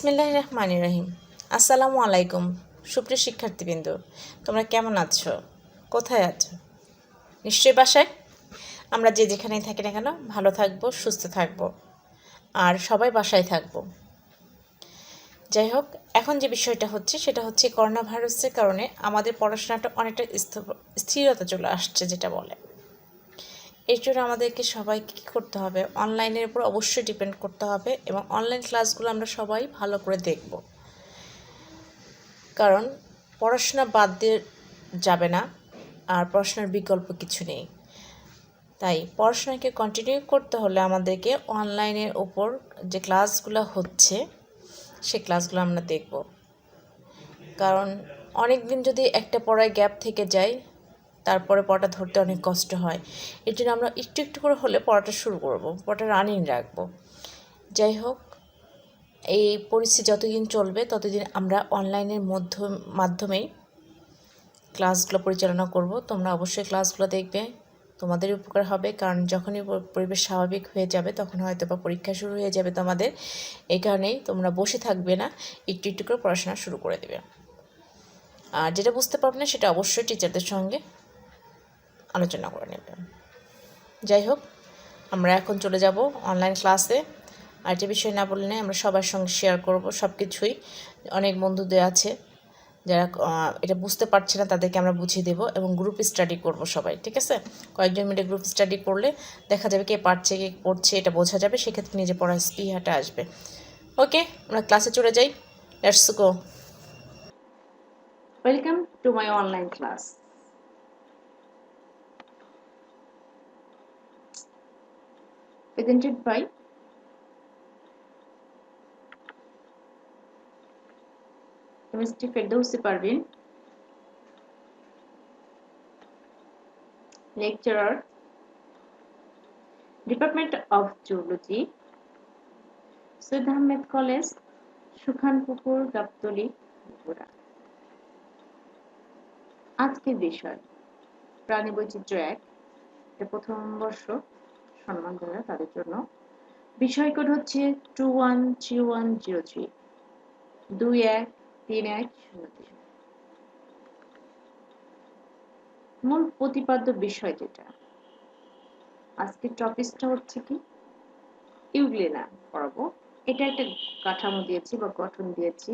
বিসমিল্লাহির রহমানির রহিম। আসসালামু আলাইকুম সুপ্রিয় শিক্ষার্থীবৃন্দ, তোমরা কেমন আছো? কোথায় আছো? নিশ্চয়ই বাসায়। আমরা যে যেখানেই থাকি না কেন ভালো থাকবো, সুস্থ থাকবো, আর সবাই বাসায় থাকবো। যাই হোক, এখন যে বিষয়টা হচ্ছে সেটা হচ্ছে করোনা ভাইরাসের কারণে আমাদের পড়াশোনাটা অনেকটা স্থিরতা চলে আসছে, যেটা বলে। এর জন্য আমাদেরকে সবাইকে কী করতে হবে? অনলাইনের উপর অবশ্যই ডিপেন্ড করতে হবে, এবং অনলাইন ক্লাসগুলো আমরা সবাই ভালো করে দেখব। কারণ পড়াশোনা বাদ দিয়ে যাবে না, আর পড়াশোনার বিকল্প কিছু নেই। তাই পড়াশোনাকে কন্টিনিউ করতে হলে আমাদেরকে অনলাইনের ওপর যে ক্লাসগুলো হচ্ছে সে ক্লাসগুলো আমরা দেখব। কারণ অনেক দিন যদি একটা পড়ায় গ্যাপ থেকে যায়, তারপরে পড়াটা ধরতে অনেক কষ্ট হয়। এর জন্য আমরা একটু একটু করে হলে পড়াটা শুরু করব, পড়াটা রানিং রাখবো। যাই হোক, এই পরিস্থিতি যতদিন চলবে ততদিন আমরা অনলাইনের মাধ্যমেই ক্লাসগুলো পরিচালনা করব। তোমরা অবশ্যই ক্লাসগুলো দেখবে, তোমাদের উপকার হবে। কারণ যখনই পরিবেশ স্বাভাবিক হয়ে যাবে তখন হয়তো বা পরীক্ষা শুরু হয়ে যাবে তোমাদের। এই কারণেই তোমরা বসে থাকবে না, একটু একটু করে পড়াশোনা শুরু করে দেবে। আর যেটা বুঝতে পারবে না সেটা অবশ্যই টিচারদের সঙ্গে আলোচনা করে নেবে। যাই হোক, আমরা এখন চলে যাব অনলাইন ক্লাসে। আর যে বিষয় না বললে আমরা সবার সঙ্গে শেয়ার করব সব কিছুই। অনেক বন্ধুদের আছে যারা এটা বুঝতে পারছে না, তাদেরকে আমরা বুঝিয়ে দেবো, এবং গ্রুপ স্টাডি করব সবাই। ঠিক আছে? কয়েকজন মিলে গ্রুপ স্টাডি করলে দেখা যাবে কে পারছে কে পড়ছে এটা বোঝা যাবে, সেক্ষেত্রে নিজে পড়ার স্পৃহাটা আসবে। ওকে, আমরা ক্লাসে চলে যাই। Let's go. Welcome to my online class. Presented by chemistry Ferdousi Parvin, lecturer, Department of Zoology, Syed Ahmed college, Sukhanpukur, Gabtali, Bogura. আজকের বিষয় প্রাণী বৈচিত্র্য 1, এটা প্রথম বর্ষ সম্মান জানাই তাদের জন্য। বিষয় কোড হচ্ছে 213103 213103। মূল প্রতিপাদ্য বিষয় যেটা আজকের টপিকটা হচ্ছে কি, ইউগ্লেনা পড়াবো। এটা একটা কাঠামো দিয়েছি বা গঠন দিয়েছি,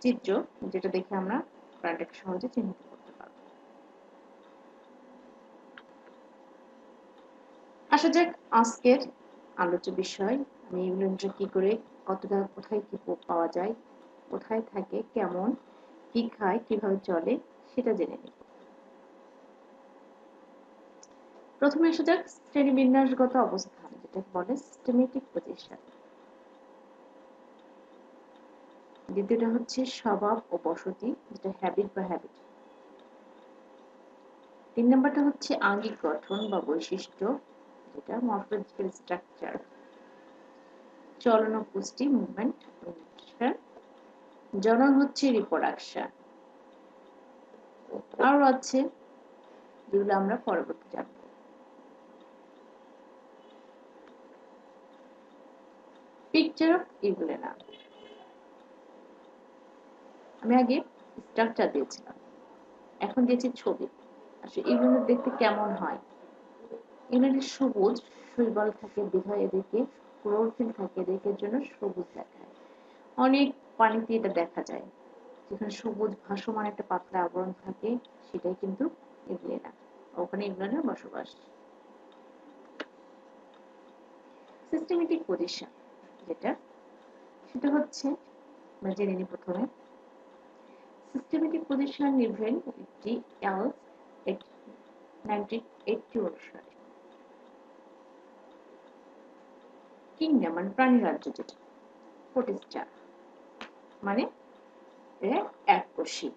চিত্র, যেটা দেখে আমরা প্রাণীটাকে সহজে চিহ্নিত করতে পারবো। আসা যাক আজকের আলোচ্য বিষয়। আমি ইউগ্লেনাটা কি করে, কতটা, কোথায় কি পাওয়া যায়, কোথায় থাকে, কেমন, কি খায়, কিভাবে চলে, সেটা জেনে নিব। প্রথমে আসা যাক শ্রেণীবিন্যাসগত অবস্থান, যেটা বলে সিস্টেমেটিক পজিশন। দ্বিতীয়টা হচ্ছে স্বভাব ও বসতি, যেটা হ্যাবিট বা হ্যাবিট। 3 নম্বরটা হচ্ছে আঙ্গিক গঠন বা বৈশিষ্ট্য, যেটা মরফোলজিক্যাল স্ট্রাকচার। চলন ও পুষ্টি, মুভমেন্ট, জনন হচ্ছে রিপ্রোডাকশন। আরো আছে যেগুলো আমরা পরবর্তী জানব। Picture of euglena. আমি আগে স্ট্রাকচার দিয়েছিলাম, এখন দিয়েছি ছবি। আসলে ইউগ্লেনা দেখতে কেমন হয়? ইউগ্লেনা সবুজ শৈবাল থাকে বিধায় এদেরকে ক্লোরোফিল থাকে, এদের জন্য সবুজ দেখায়। অনেক পানিতে এটা দেখা যায়, যেখানে সবুজ ভাসমান একটা পাতলা আবরণ থাকে, সেটাই কিন্তু ইউগ্লেনা, ওখানে ইউগ্লেনার বসবাস। সিস্টেমেটিক পজিশন যেটা, সেটা হচ্ছে আমরা জেনে নিই প্রথমে। সিস্টেমেটিক পজিশন নিভেন একটি এলস 1980 অনুসারে। কিংডম মানে প্রাণী রাজ্য, যেটা প্রতিষ্ঠা মানে এককোষী।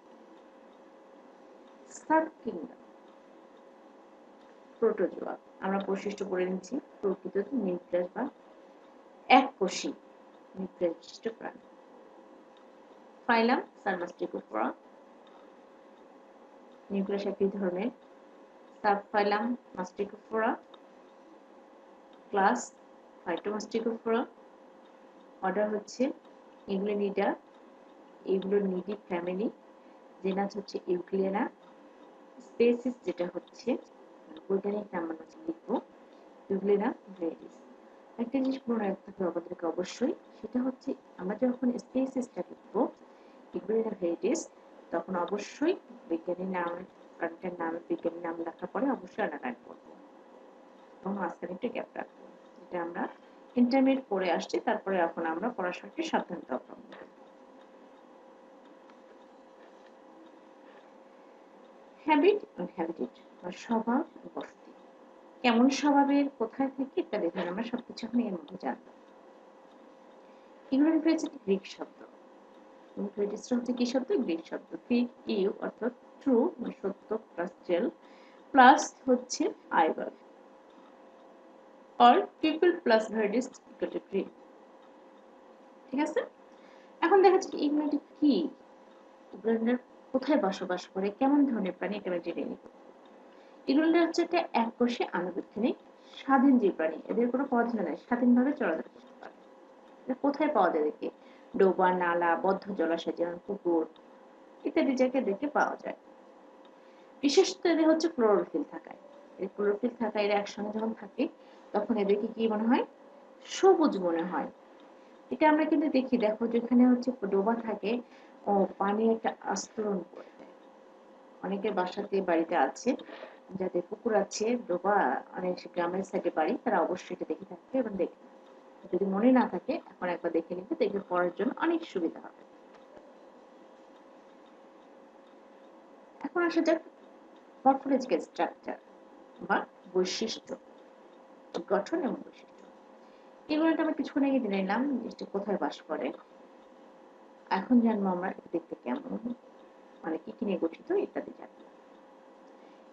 সাব কিংডম প্রোটোজোয়া, আমরা বৈশিষ্ট্য পড়ে নিচ্ছি, প্রকৃত নিউক্লিয়াস বা এককোষী নিউক্লিয়াস বিশিষ্ট প্রাণী। ফাইলাম সারমাস্টিকোফোরা, নিউক্লিয়াস একই ধরনের। সাবফাইলাম মাস্টিকোফোরা, ক্লাস ফাইটোমাস্টিকোফোরা, অর্ডার হচ্ছে ইউগ্লিনিডা, ইউগ্লিনিডি ফ্যামিলি। জেনাস হচ্ছে ইউগ্লিনা। স্পেসিস যেটা হচ্ছে বৈজ্ঞানিক নাম আমরা লিখবো ইউগ্লিনা ভ্যালিডিস। একটা জিনিস মনে রাখতে হবে আমাদেরকে অবশ্যই, সেটা হচ্ছে আমরা যখন স্পেসিসটা লিখবো ইউগ্লিনা ভ্যালিডিস, তখন অবশ্যই বিজ্ঞানীর নাম, প্রাণীটার নাম, বিজ্ঞানীর নাম লেখার পরে অবশ্যই আন্ডারলাইন করবো এবং মাঝখানে একটু গ্যাপ রাখবো। যেটা আমরা ইন্টারমিডিয়েট পড়ে আসছি, তারপরে এখন আমরা পড়াশোনাকে সাবধানতা অবলম্বন করব। হ্যাবিট এবং হ্যাবিটেট বা স্বভাব ও বসতি। কেমন স্বভাবের, কোথায় থেকে ইত্যাদি ধরনের আমরা সবকিছু এখন এর মধ্যে জানবো। এগুলো হচ্ছে গ্রিক শব্দ। ইউক্লিডিসটা হচ্ছে কি শব্দ? গ্রিক শব্দ। গ্রিক ইউ অর্থাৎ ট্রু মানে সত্য প্লাস জেল প্লাস হচ্ছে আইবার অর পিপল প্লাস ভার্ডিস ইকুয়াল টু গ্রিক। ঠিক আছে? এখন দেখা যাচ্ছে ইগনোটি কি, ইগনোর কোথায় বসবাস করে, কেমন ধরনের প্রাণী, এটা আমরা জেনে নিব। ইগনোটা হচ্ছে একটা এককোষী আনুবৈজ্ঞানিক স্বাধীন জীব প্রাণী। এদের কোনো পরাধীন নেই, স্বাধীনভাবে চলাচল করতে পারে। কোথায় পাওয়া যায় দেখে? ডোবা, নালা, বদ্ধ জলাশয় যেমন পুকুর ইত্যাদি জায়গায় দেখে পাওয়া যায়। বিশেষত এদের হচ্ছে ক্লোরোফিল থাকায়, এই ক্লোরোফিল থাকায় এরা একসঙ্গে যখন থাকে তখন এদেরকে কি মনে হয়? সবুজ মনে হয়। এটা আমরা কিন্তু দেখি, দেখো যেখানে হচ্ছে ডোবা থাকে ও পানি একটা আস্তরণ করে দেয়। অনেকের বাসাতে বাড়িতে আছে, যাদের পুকুর আছে, ডোবা অনেক গ্রামের সাইডে বাড়ি, তারা অবশ্যই এটা দেখে থাকবে এবং দেখে। যদি মনে না থাকে এখন একবার দেখে নিতে, দেখে পড়ার জন্য অনেক সুবিধা হবে। এখন আসা যাক মরফোলজিক্যাল স্ট্রাকচার বা বৈশিষ্ট্য, গঠন এবং বৈশিষ্ট্য। এগুলো আমরা কিছুক্ষণ আগে জেনে নিলাম জিনিসটা কোথায় বাস করে। এখন জানবো আমরা দেখতে কেমন, মানে কি কি নিয়ে গঠিত ইত্যাদি জানবো।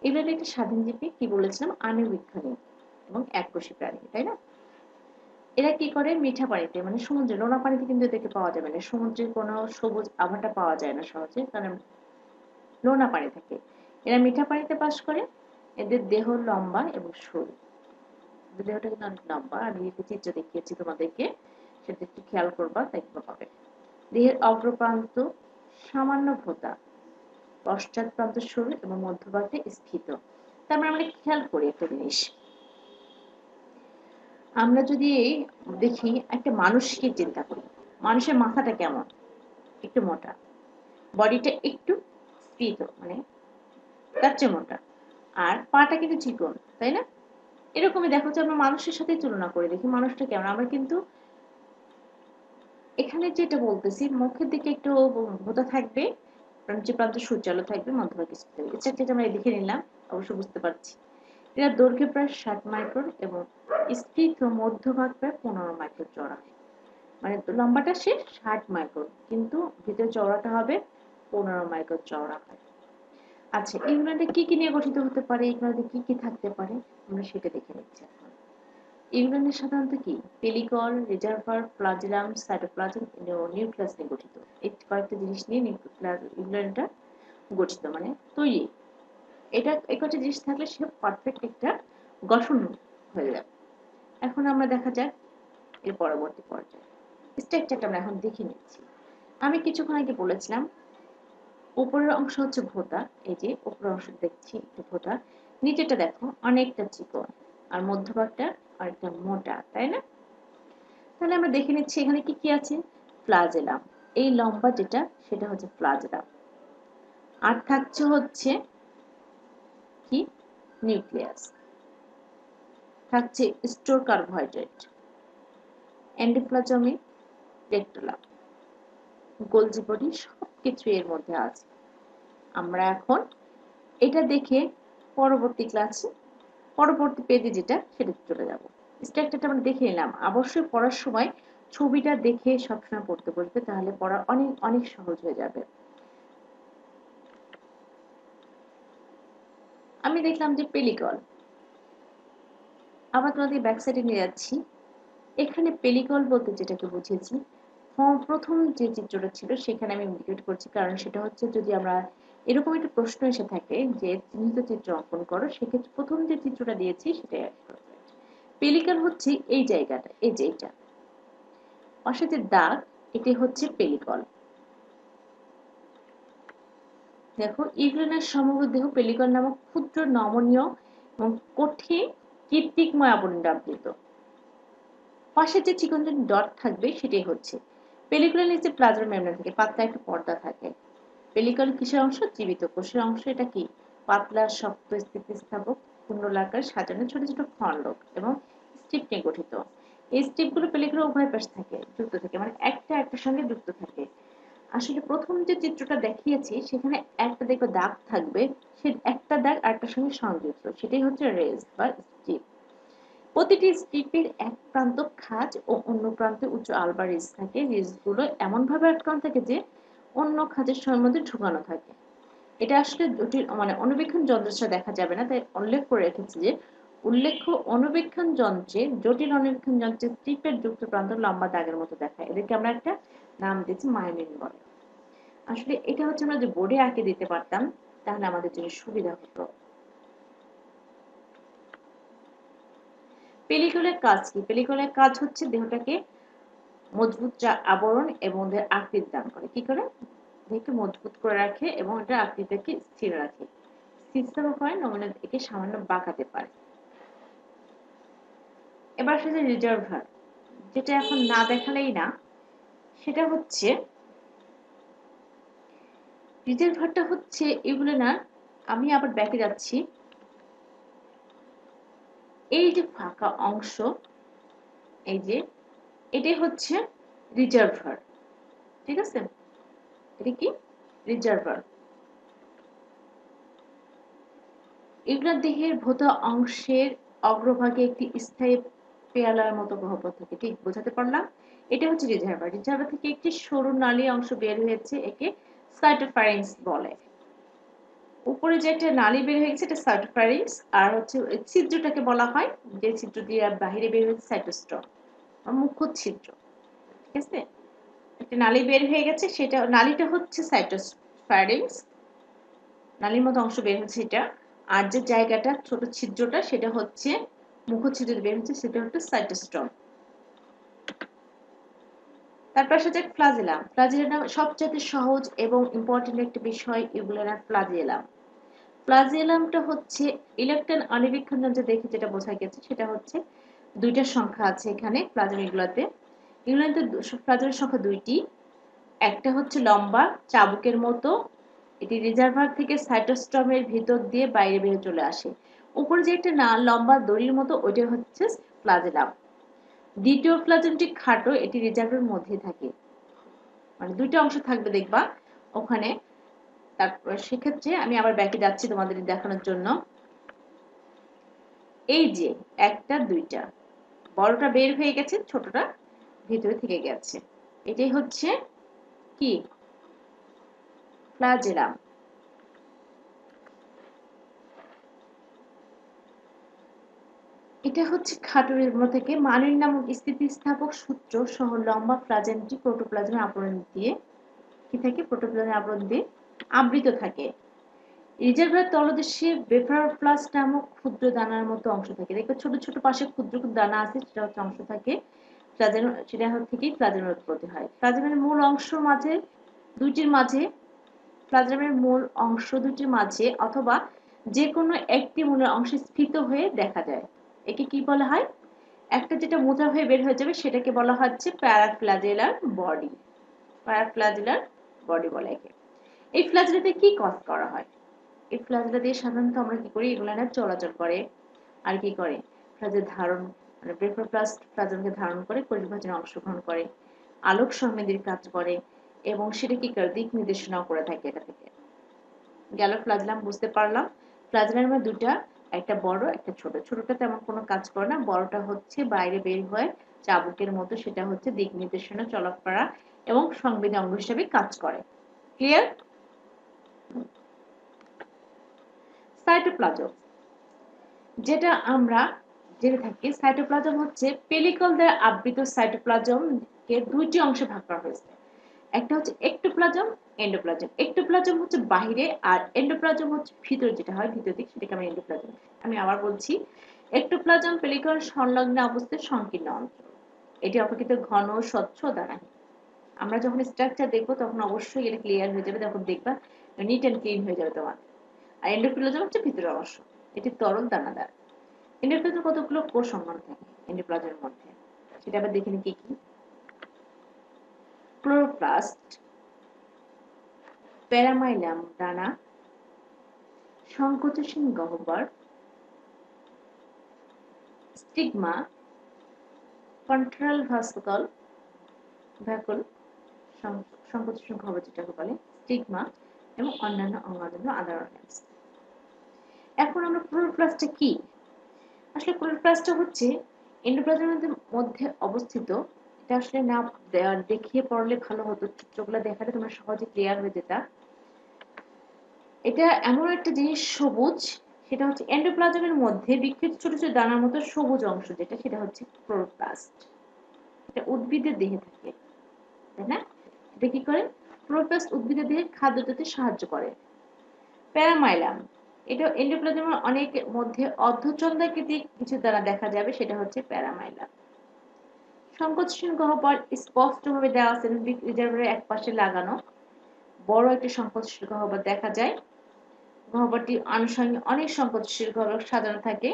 এগুলো একটা স্বাধীনজীবী, কি বলেছিলাম, আনুবীক্ষণিক এবং এককোষী প্রাণী, তাই না? এরা কি করে? মিঠা পানিতে মানে সমুদ্রে, নোনা পানিতে কিন্তু এদেরকে পাওয়া যাবে না। সমুদ্রের কোনো সবুজ আভাটা পাওয়া যায় না সহজে, কারণ নোনা পানি থাকে। এরা মিঠা পানিতে বাস করে। এদের দেহ লম্বা এবং সরু। দেহটা কিন্তু অনেক লম্বা, আমি একটা চিত্র দেখিয়েছি তোমাদেরকে, সেটা একটু খেয়াল করবা, দেখতে পাবে। দেহের অগ্রপ্রান্ত সামান্য ভোঁতা, পশ্চাৎ প্রান্ত সরু এবং মধ্যভাগে স্থিত। তারপরে আমরা খেয়াল করি একটা জিনিস, আমরা যদি দেখি একটা মানুষকে চিন্তা করি, মানুষের মাথাটা কেমন? একটু মোটা, বডিটা একটু স্ফীত মানে কাচ্চে মোটা, আর পাটা কিন্তু চিকন, তাই না? এরকমই দেখো যে আমরা মানুষের সাথে তুলনা করে দেখি মানুষটা কেমন। আমরা কিন্তু এখানে যেটা বলতেছি, মুখের দিকে একটু ভোঁতা থাকবে, নিচে প্রান্ত সূচালো থাকবে, মধ্যভাগে স্থিত থাকবে। এটা আমরা দেখে নিলাম, অবশ্য বুঝতে পারছি। এরা দৈর্ঘ্যে প্রায় 60 মাইক্রন এবং স্থিত মধ্যভাগ প্রায় 15 মাইক্রন চওড়া। মানে লম্বাটা সে 60 মাইক্রন, কিন্তু ভিতরে চওড়াটা হবে 15 মাইক্রন চওড়া হয়। আচ্ছা, এগুলোতে কি কি নিয়ে গঠিত হতে পারে, এগুলোতে কি কি থাকতে পারে, আমরা সেটা দেখে নিচ্ছি এখন। এগুলো সাধারণত কি পেলিকল, রিজার্ভার, ফ্লাজেলাম, সাইটোপ্লাজম, নিউক্লিয়াস নিয়ে গঠিত। এই কয়েকটা জিনিস নিয়ে ইউগ্লিনটা গঠিত, মানে তৈরি। এটা এই কয়েকটা জিনিস থাকলে সে পারফেক্ট একটা গঠন হয়ে যাবে। এখন আমরা দেখা যাক এর পরবর্তী পর্যায়ে স্ট্রাকচারটা আমরা এখন দেখে নিচ্ছি। আমি কিছুক্ষণ আগে বলেছিলাম উপরের অংশ হচ্ছে ভোঁতা, এই যে উপরের অংশ দেখছি একটু ভোঁতা, নিচেটা দেখো অনেকটা চিকন, আর মধ্যভাগটা অনেকটা মোটা, তাই না? তাহলে আমরা দেখে নিচ্ছি এখানে কি কি আছে। ফ্লাজেলাম, এই লম্বা যেটা সেটা হচ্ছে ফ্লাজেলাম। আর থাকছে হচ্ছে কি নিউক্লিয়াস, থাকছে store carbohydrate, endoplasmic reticulum, Golgi body, সবকিছু এর মধ্যে আছে। আমরা এখন এটা দেখে পরবর্তী ক্লাসে পরবর্তী পেজে যেটা সেটাতে চলে যাব। স্ট্রাকচারটা আমরা দেখে নিলাম। অবশ্যই পড়ার সময় ছবিটা দেখে সবসময় পড়তে বসবে, তাহলে পড়া অনেক অনেক সহজ হয়ে যাবে। আমি দেখলাম যে পেলিকল, আবার তোমাদের ব্যাক সাইডে নিয়ে যাচ্ছি। এখানে পেলিকল বলতে যেটাকে বুঝিয়েছি, প্রথম যে চিত্রটা ছিল সেখানে আমি ইন্ডিকেট করছি, কারণ সেটা হচ্ছে যদি আমরা এরকম একটা প্রশ্ন এসে থাকে যে চিহ্নিত চিত্র অঙ্কন করো, সেক্ষেত্রে প্রথম যে চিত্রটা দিয়েছি সেটাই পেলিকল হচ্ছে এই জায়গাটা, এই যে এটা পাশে যে দাগ, এটি হচ্ছে পেলিকল। দেখো ইউগ্রেনাস সমগ্র দেহ পেলিকল নামক ক্ষুদ্র নমনীয় এবং কঠিন কৃত্তিকময় আবরণে আবৃত। পাশে যে চিকন চিকন ডট থাকবে সেটাই হচ্ছে পেলিকুলার নিচে প্লাজমা মেমব্রেন থেকে পাতলা একটা পর্দা থাকে। পেলিকল কিসের অংশ? জীবিত কোষের অংশ। এটা কি? পাতলা শক্ত স্থিতিস্থাপক কুণ্ডলাকার সাজানো ছোট ছোট খন্ডক এবং স্ট্রিপ নিয়ে গঠিত। এই স্ট্রিপগুলো পেলিকুলার উভয় পাশে থাকে, যুক্ত থাকে, মানে একটা একটার সঙ্গে যুক্ত থাকে। আসলে প্রথম যে চিত্রটা দেখিয়েছি সেখানে একটা দেখো দাগ থাকবে, সেই একটা দাগ আরেকটার সঙ্গে সংযুক্ত, সেটাই হচ্ছে রেজ বা স্ট্রিপ। প্রতিটি স্ট্রিপের এক প্রান্ত খাঁজ ও অন্য প্রান্তে উচ্চ আলবার রিজ থাকে। রিজগুলো এমনভাবে আটকানো থাকে যে অন্য খাঁজের সময়ের মধ্যে ঢুকানো থাকে। এটা আসলে জটিল মানে অণুবীক্ষণ যন্ত্রে দেখা যাবে না, তাই উল্লেখ করে রেখেছি যে উল্লেখ্য অণুবীক্ষণ যন্ত্রে জটিল অণুবীক্ষণ যন্ত্রে স্ট্রিপের যুক্ত প্রান্ত লম্বা দাগের মতো দেখায়। এদেরকে আমরা একটা নাম দিয়েছি মায়োনিন বলে। আসলে এটা হচ্ছে আমরা যে বোর্ডে আঁকে দিতে পারতাম তাহলে আমাদের জন্য সুবিধা হতো। পেলিকুলের কাজ কি? পেলিকুলের কাজ হচ্ছে দেহটাকে মজবুত আবরণ এবং দেহের আকৃতি দান করে। কি করে? দেহকে মজবুত করে রাখে এবং এটা আকৃতিকে স্থির রাখে। স্থিতিস্থাপক হয়, নমুনা একে সামান্য বাঁকাতে পারে। এবার আসে যে রিজার্ভার, যেটা এখন না দেখালেই না, সেটা হচ্ছে রিজার্ভারটা হচ্ছে এগুলো না, আমি আবার ব্যাকে যাচ্ছি। এই যে ফাঁকা অংশ, এই যে এটাই হচ্ছে রিজার্ভার। ঠিক আছে? এটা কি? রিজার্ভার। এগুলো দেহের ভোতা অংশের অগ্রভাগে একটি স্থায়ী পেয়ালার মতো গহ্বর থাকে। ঠিক বোঝাতে পারলাম? এটা হচ্ছে রিজার্ভার। রিজার্ভার থেকে একটি সরু নালী অংশ বের হয়েছে, একে সাইটোফ্যারিংস বলে। উপরে যে একটা নালী বের হয়ে গেছে এটা সাইটোফ্যারিংস, আর হচ্ছে ছিদ্রটাকে বলা হয়, যে ছিদ্র দিয়ে বাহিরে বের হয়েছে, সাইটোস্টম, মুখ্য ছিদ্র। ঠিক আছে? একটা নালী বের হয়ে গেছে, সেটা নালীটা হচ্ছে সাইটোফ্যারিংস, নালীর মতো অংশ বের হচ্ছে এটা। আর যে জায়গাটা ছোট ছিদ্রটা সেটা হচ্ছে মুখছিদ্র বের হচ্ছে, সেটা হচ্ছে সাইটোস্টম। তারপর আসা যাক ফ্লাজেলাম। ফ্লাজেলাম সবচেয়ে সহজ এবং ইম্পর্টেন্ট একটা বিষয়, ইউগ্রেনাস ফ্লাজেলাম। ফ্লাজেলামটা হচ্ছে ইলেকট্রন অণুবীক্ষণ যন্ত্রে দেখে যেটা বোঝা গেছে সেটা হচ্ছে দুইটা সংখ্যা আছে এখানে ফ্লাজেল এগুলাতে। এগুলোতে ফ্লাজেলের সংখ্যা দুইটি। একটা হচ্ছে লম্বা চাবুকের মতো, এটি রিজার্ভার থেকে সাইটোস্টমের ভিতর দিয়ে বাইরে বের চলে আসে। উপরে যে একটা না লম্বা দড়ির মতো, ওইটা হচ্ছে ফ্লাজেলাম। দ্বিতীয় ফ্লাজেলটি খাটো, এটি রিজার্ভারের মধ্যে থাকে, মানে দুইটা অংশ থাকবে দেখবা ওখানে। তারপর সেক্ষেত্রে আমি আবার ব্যাকে যাচ্ছি তোমাদের দেখানোর জন্য। এই যে একটা দুইটা, বড়টা বের হয়ে গেছে, ছোটটা ভিতরে থেকে গেছে, এটাই হচ্ছে কি? ফ্লাজেলাম। এটা হচ্ছে খাটোর থেকে মানিন নামক স্থিতিস্থাপক সূত্র সহ লম্বা ফ্লাজেলটি প্রোটোপ্লাজমের আবরণ দিয়ে কি থাকে? প্রোটোপ্লাজমের আবরণ দিয়ে আবৃত থাকে। রিজার্ভার তলদেশে ব্লেফারোপ্লাস্ট নামক ক্ষুদ্র দানার মতো অংশ থাকে। দেখো ছোট ছোট পাশে ক্ষুদ্র ক্ষুদ্র দানা আছে, সেটা হচ্ছে অংশ থাকে ফ্লাজেল, সেটা থেকেই ফ্লাজেলের উৎপত্তি হয়। ফ্লাজেলের মূল অংশ মাঝে দুইটির মাঝে ফ্লাজেলের মূল অংশ দুটির মাঝে অথবা যে কোনো একটি মূলের অংশে স্ফীত হয়ে দেখা যায়। একে কি বলা হয়? একটা যেটা মোটা হয়ে বের হয়ে যাবে সেটাকে বলা হচ্ছে প্যারাফ্লাজেলার বডি। প্যারাফ্লাজেলার বডি বলে একে। এই ফ্লাজেলাতে কি কাজ করা হয়? এই ফ্লাজেলা দিয়ে সাধারণত আমরা কি করি? এগুলো না চলাচল করে, আর কি করে? ফ্লাজেল ধারণ, মানে ব্লেফারোপ্লাস্ট ফ্লাজেলকে ধারণ করে পরিবিভাজনে অংশগ্রহণ করে, আলোক সংবেদীর কাজ করে এবং সেটা কি করে? দিক নির্দেশনাও করে থাকে এটা থেকে। গেল ফ্লাজেলাম বুঝতে পারলাম। ফ্লাজেলার মধ্যে দুটা, একটা বড় একটা ছোট। ছোটটা তেমন কোনো কাজ করে না, বড়টা হচ্ছে বাইরে বের হয় চাবুকের মতো, সেটা হচ্ছে দিক নির্দেশনা চলক করা এবং সংবেদী অঙ্গ হিসেবে কাজ করে। ক্লিয়ার? সাইটোপ্লাজম, যেটা আমরা জেনে থাকি, সাইটোপ্লাজম হচ্ছে পেলিকল দ্বারা আবৃত। সাইটোপ্লাজমকে দুইটি অংশে ভাগ করা হয়েছে, একটা হচ্ছে এক্টোপ্লাজম, এন্ডোপ্লাজম। এক্টোপ্লাজম হচ্ছে বাহিরে, আর এন্ডোপ্লাজম হচ্ছে ভিতরে, যেটা হয় ভিতর দিক, সেটাকে আমরা এন্ডোপ্লাজম। আমি আবার বলছি, এক্টোপ্লাজম পেলিকল সংলগ্ন অবস্থায় সংকীর্ণ অঞ্চল, এটি অপেক্ষিত ঘন, স্বচ্ছ, দানাহীন। আমরা যখন স্ট্রাকচার দেখবো তখন অবশ্যই এটা ক্লিয়ার হয়ে যাবে, তখন দেখবা নিট অ্যান্ড ক্লিন হয়ে যাবে তোমার। আর এন্ডোপ্লাজম হচ্ছে ভিতরের অংশ, এটি তরল দানাদার। এন্ডোপ্লাজম কতগুলো কোষ সংবহন থাকে এন্ডোপ্লাজমের মধ্যে, সেটা আবার দেখে নিই কি কি। ক্লোরোপ্লাস্ট, প্যারামাইলাম দানা, সংকোচনশীল গহ্বর, স্টিগমা, কন্ট্রাল ভ্যাকুল সংকোচনশীল গহ্বর যেটাকে বলে, স্টিগমা এবং অন্যান্য অঙ্গাণু আদার অর্গানস। এখন আমরা ক্লোরোপ্লাস্টটা কি? আসলে ক্লোরোপ্লাস্টটা হচ্ছে এন্ডোপ্লাজমের মধ্যে অবস্থিত। এটা আসলে না দেখিয়ে পড়লে ভালো হতো, চিত্রগুলো দেখালে তোমরা সহজে ক্লিয়ার হয়ে যেতা। এটা এমন একটা জিনিস সবুজ, সেটা হচ্ছে এন্ডোপ্লাজমের মধ্যে বিকৃত ছোট ছোট দানার মতো সবুজ অংশ যেটা, সেটা হচ্ছে ক্লোরোপ্লাস্ট। এটা উদ্ভিদের দেহে থাকে, তাই না? এটা কি করে? ক্লোরোপ্লাস্ট উদ্ভিদের দেহে খাদ্য পেতে সাহায্য করে। প্যারামাইলাম, এটা এন্ডোপ্লাজমের অনেক মধ্যে অর্ধচন্দ্রাকৃতির কিছু দ্বারা দেখা যাবে, সেটা হচ্ছে প্যারামাইলাম। সংকোচনশীল গহ্বর স্পষ্টভাবে দেওয়া আছে, রিজার্ভারের এক পাশে লাগানো বড় একটি সংকোচনশীল গহ্বর দেখা যায়। গহ্বরটি আনুষঙ্গিক অনেক সংকোচনশীল গহ্বর সাজানো থাকে,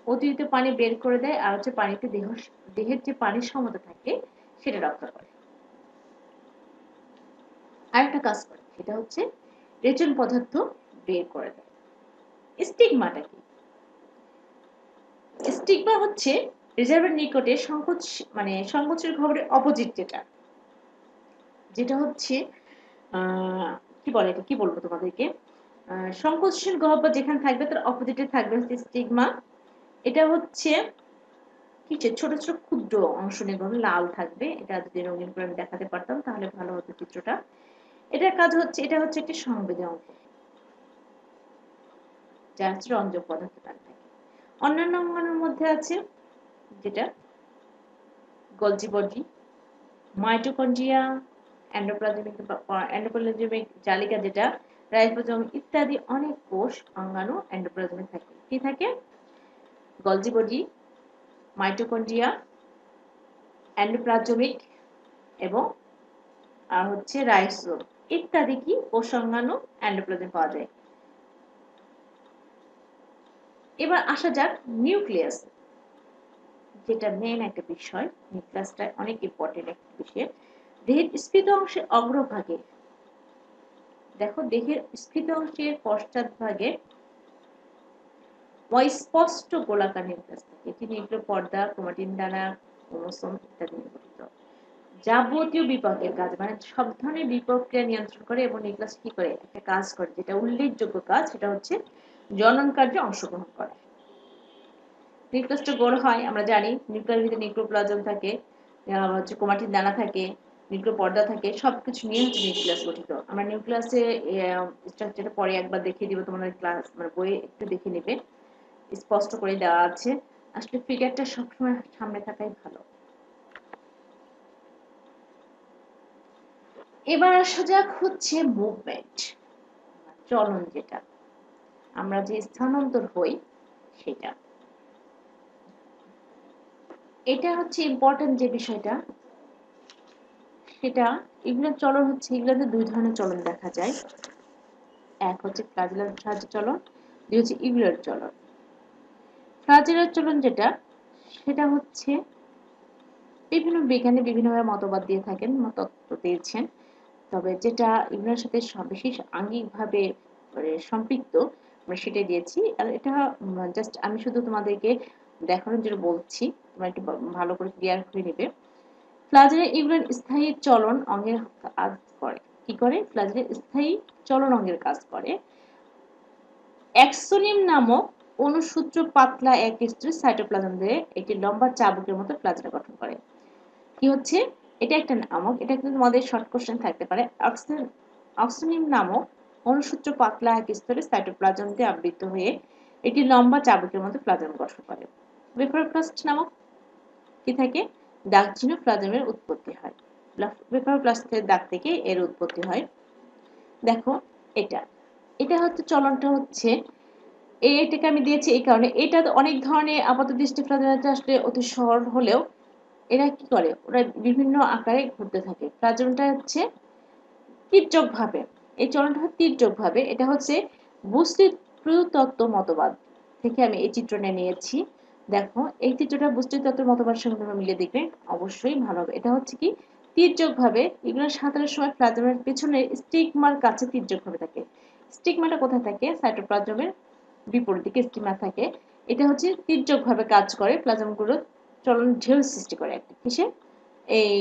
অতিরিক্ত পানি বের করে দেয়, আর হচ্ছে পানিতে দেহের যে পানির সমতা থাকে সেটা রক্ষা করে। আরেকটা কাজ করে, সেটা হচ্ছে রেচন পদার্থ বের করে দেয়। স্টিগমাটা কি? স্টিগমা হচ্ছে রিজার্ভের নিকটে সংকোচনশীল গহ্বরের অপোজিট, যেটা হচ্ছে কি বলে, এটা কি বলবো তোমাদেরকে, সংকোচনশীল গহ্বর যেখানে থাকবে তার অপোজিটে থাকবে হচ্ছে স্টিগমা। এটা হচ্ছে কিসের ছোট ছোট ক্ষুদ্র অংশ নিয়ে লাল থাকবে, এটা যদি রঙিন করে আমি দেখাতে পারতাম তাহলে ভালো হতো চিত্রটা। এটার কাজ হচ্ছে, এটা হচ্ছে একটি সংবেদী অংশ যা হচ্ছে রঞ্জক পদার্থ থাকে। অন্যান্য অঙ্গাণুর মধ্যে আছে যেটা গলজি বডি, মাইটোকন্ড্রিয়া, এন্ডোপ্লাজমিক জালিকা যেটা, রাইবোজোম ইত্যাদি অনেক কোষ অঙ্গাণু এন্ডোপ্লাজমে থাকে। কি থাকে? গলজি বডি, মাইটোকন্ড্রিয়া, এন্ডোপ্লাজমিক এবং আর হচ্ছে রাইবোজোম ইত্যাদি কি কোষ অঙ্গাণু এন্ডোপ্লাজমে পাওয়া যায়। এবার আসা যাক নিউক্লিয়াস, যেটা মেইন একটা বিষয়। নিউক্লিয়াসটা অনেক ইম্পর্টেন্ট একটা বিষয়। দেহের স্ফীত অংশের অগ্রভাগে, দেখো দেহের স্ফীত অংশের পশ্চাৎভাগে অস্পষ্ট গোলাকার নিউক্লিয়াস থাকে। এটি নিউক্লিয় পর্দা, ক্রোমাটিন দানা, ক্রোমোসোম ইত্যাদি নিয়ে গঠিত। যাবতীয় বিপাকের কাজ মানে সব ধরনের বিপাক ক্রিয়া নিয়ন্ত্রণ করে এবং নিউক্লিয়াস কি করে একটা কাজ করে, যেটা উল্লেখযোগ্য কাজ, সেটা হচ্ছে জনন কার্যে অংশগ্রহণ করে। নিউক্লিয়াসটা গোল হয়, আমরা জানি নিউক্লিয়াসের ভিতরে নিউক্লিওপ্লাজম থাকে, হচ্ছে ক্রোমাটিন দানা থাকে, নিউক্লিয় পর্দা থাকে, সবকিছু নিয়ে হচ্ছে নিউক্লিয়াস গঠিত। আমরা নিউক্লিয়াসে স্ট্রাকচারটা পরে একবার দেখিয়ে দিব তোমাদের ক্লাস মানে বইয়ে একটু দেখে নেবে, স্পষ্ট করে দেওয়া আছে। আসলে ফিগারটা সবসময় সামনে থাকাই ভালো। এবার আসা যাক হচ্ছে মুভমেন্ট, চলন, যেটা আমরা যে স্থানান্তর হই সেটা। এটা হচ্ছে ইম্পর্টেন্ট যে বিষয়টা, সেটা এগুলোর চলন হচ্ছে, এগুলোতে দুই ধরনের চলন দেখা যায়। এক হচ্ছে ফ্লাজেলার সাহায্যে চলন, দুই হচ্ছে ইউলার চলন। ফ্লাজেলার চলন যেটা, সেটা হচ্ছে বিভিন্ন বিজ্ঞানী বিভিন্নভাবে মতবাদ দিয়ে থাকেন, তত্ত্ব দিয়েছেন। তবে যেটা ইউলার সাথে বিশেষ আঙ্গিকভাবে সম্পৃক্ত, আমরা সেটাই দিয়েছি। আর এটা জাস্ট আমি শুধু তোমাদেরকে দেখানোর জন্য বলছি, তোমরা একটু ভালো করে ক্লিয়ার করে নেবে। ফ্লাজেলার ইউলার স্থায়ী চলন অঙ্গের কাজ করে। কি করে? ফ্লাজেলার স্থায়ী চলন অঙ্গের কাজ করে। অ্যাক্সোনিম নামক অনুসূত্র পাতলা এক স্তরের সাইটোপ্লাজম দিয়ে একটি লম্বা চাবুকের মতো প্লাজমা গঠন করে। কি হচ্ছে? এটা একটা নামক, এটা কিন্তু তোমাদের শর্ট কোশ্চেন থাকতে পারে। অক্সোনিম নামক অনুসূত্র পাতলা এক স্তরের সাইটোপ্লাজম দিয়ে আবৃত হয়ে একটি লম্বা চাবুকের মতো প্লাজম গঠন করে। বেফারোপ্লাস্ট নামক কি থাকে? দাগচিহ্ন প্লাজমের উৎপত্তি হয়। বেফারোপ্লাস্টের দাগ থেকে এর উৎপত্তি হয়। দেখো এটা, এটা হচ্ছে চলনটা হচ্ছে, এটাকে আমি দিয়েছি এই কারণে, এটা অনেক ধরনের আপাত দৃষ্টি ফ্লাজেলাটা আসলে অতি সরল হলেও এরা কি করে, ওরা বিভিন্ন আকারে ঘুরতে থাকে। প্লাজমটা হচ্ছে তির্যক ভাবে, এই চলনটা হয় তির্যক ভাবে। এটা হচ্ছে বস্তুতত্ত্ব মতবাদ থেকে আমি এই চিত্রটা নিয়েছি। দেখো এই চিত্রটা বস্তুতত্ত্ব মতবাদের সঙ্গে তোমরা মিলিয়ে দেখবে, অবশ্যই ভালো হবে। এটা হচ্ছে কি তির্যক ভাবে, এগুলো সাঁতারের সময় প্লাজমের পেছনে স্টিগমার কাছে তির্যক ভাবে থাকে। স্টিগমাটা কোথায় থাকে? সাইটোপ্লাজমের বিপরীত দিকে স্টিগমা থাকে। এটা হচ্ছে তির্যক ভাবে কাজ করে, প্লাজমগুলো চলন ঢেউ সৃষ্টি করে একটা কিসে, এই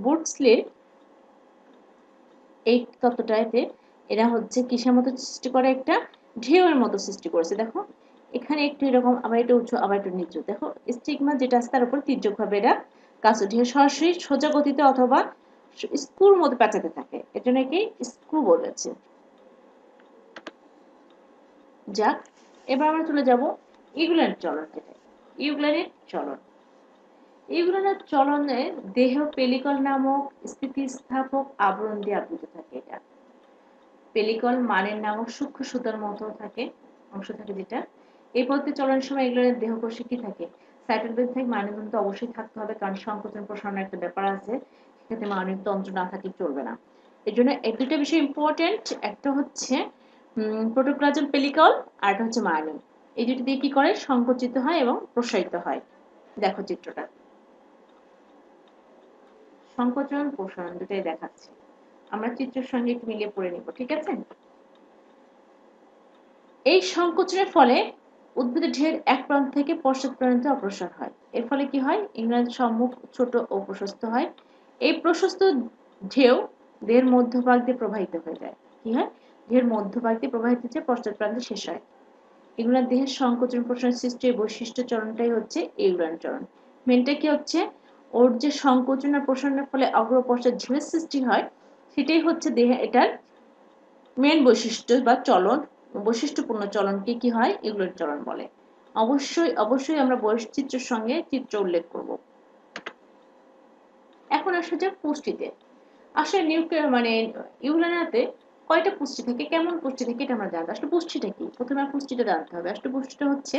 বুটসলির এই তত্ত্বটাতে এরা হচ্ছে কিসের মতো সৃষ্টি করে, একটা ঢেউয়ের মতো সৃষ্টি করেছে। দেখো এখানে একটু এরকম, আবার একটু উঁচু আবার একটু নিচু। দেখো স্টিগমা যেটা আছে তার উপর তির্যক ভাবে এরা কাজ, ঢেউ সরাসরি সোজা গতিতে অথবা স্ক্রুর মতো পেঁচাতে থাকে, এর জন্য একে স্ক্রু বলেছে। যাক, এবার আমরা চলে যাব ইউগ্ল্যান্ড চলন, যেটা ইউগ্ল্যান্ডের চলন। ইউগ্ল্যান্ডের চলনে দেহ পেলিকল নামক স্থিতিস্থাপক আবরণ দিয়ে আবৃত থাকে। এটা পেলিকল মানের নামক সূক্ষ্ম সুতার মতো থাকে, অংশ থাকে যেটা। এই পদ্ধতি চলনের সময় ইউগ্ল্যান্ডের দেহকোষে কি থাকে? সাইটোপ্লাজম থেকে মানবীয় তন্ত্র অবশ্যই থাকতে হবে, কারণ সংকোচন প্রসারণের একটা ব্যাপার আছে, সেক্ষেত্রে মানবীয় তন্ত্র না থাকলে চলবে না। এর জন্য এই দুটো বিষয় ইম্পর্টেন্ট, একটা হচ্ছে প্রোটোপ্লাজম পেলিকল, আর একটা হচ্ছে মায়োনিন। এই দুটো দিয়ে কি করে? সংকুচিত হয় এবং প্রসারিত হয়। দেখো চিত্রটা, সংকোচন প্রসারণ দুটাই দেখাচ্ছে, আমরা চিত্রের সঙ্গে একটু মিলিয়ে পড়ে নিব, ঠিক আছে? এই সংকোচনের ফলে উদ্ভিদের ঢের এক প্রান্ত থেকে পশ্চাৎ প্রান্তে অগ্রসর হয়। এর ফলে কি হয়? ইংল্যান্ড সম্মুখ ছোট ও প্রশস্ত হয়। এই প্রশস্ত ঢেউ দেহের মধ্যভাগ দিয়ে প্রবাহিত হয়ে যায়। কি হয়? দেহের মধ্যভাগ দিয়ে প্রবাহিত হচ্ছে, পশ্চাৎ প্রান্তে শেষ হয়। ইংল্যান্ড দেহের সংকোচন প্রসারণ সৃষ্টির বৈশিষ্ট্য চরণটাই হচ্ছে ইউগ্ল্যান্ড চরণ। মেনটা কি হচ্ছে? ওর যে সংকোচন আর প্রসারণের ফলে অগ্র পশ্চাৎ ঢেউয়ের সৃষ্টি হয়, সেটাই হচ্ছে দেহে এটার মেন বৈশিষ্ট্য বা চলন, বৈশিষ্ট্যপূর্ণ চলনকে কি হয়? ইউগ্ল্যান্ড চলন বলে। অবশ্যই অবশ্যই আমরা বৈচিত্র্যের সঙ্গে চিত্র উল্লেখ করব। এখন আসা যাক পুষ্টিতে। আসলে মানে ইউগ্ল্যান্ডে কয়টা পুষ্টি থাকে, কেমন পুষ্টি থাকে এটা আমরা জানতে। আসলে পুষ্টিটা কি? প্রথমে আর পুষ্টিটা জানতে হবে। আসলে পুষ্টিটা হচ্ছে